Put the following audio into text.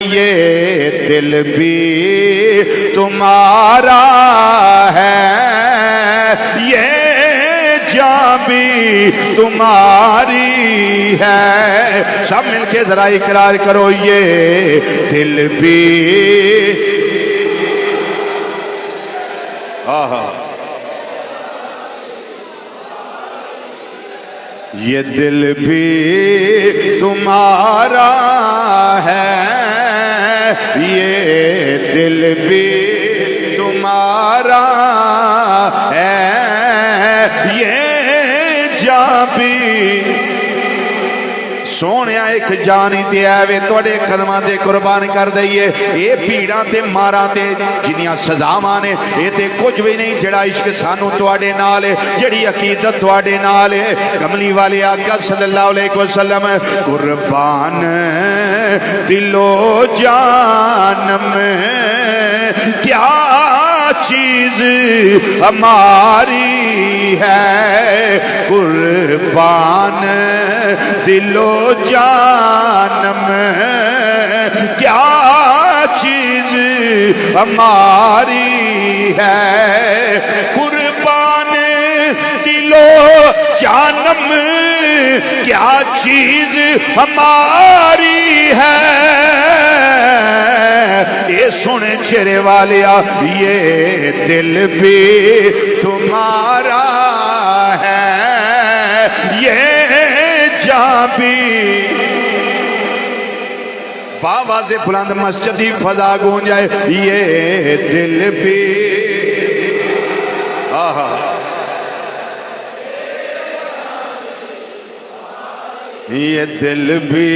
ये दिल भी तुम्हारा है, ये जान भी तुम्हारी है। सब मिलके जरा इकरार करो, ये दिल भी ये दिल भी तुम्हारा है, ये दिल भी तुम्हारा है, ये जान भी सोने एक जान ही ते आवे तुहाडे कदमां ते कुर्बान कर दईए। ये भीड़ां ते मारां ते जिन्नियां सजावां ने ये ते कुछ भी नहीं, जड़ा इश्क सानू तुहाडे नाल है, जड़ी अकीदत तुहाडे नाल है। कमली वाले आका सल्लल्लाहु अलैहि वसल्लम कुर्बान दिलो जानम क्या चीज हमारी है, कुर्बान दिलो जानम क्या चीज हमारी है, कुर्बान दिलो जानम क्या चीज हमारी है। ये सुने चेहरे वालिया, ये दिल भी तुम्हारा है, ये जान भी। बाबा से बुलंद मस्जिद की फजा गूंज जाए, ये दिल भी ये दिल भी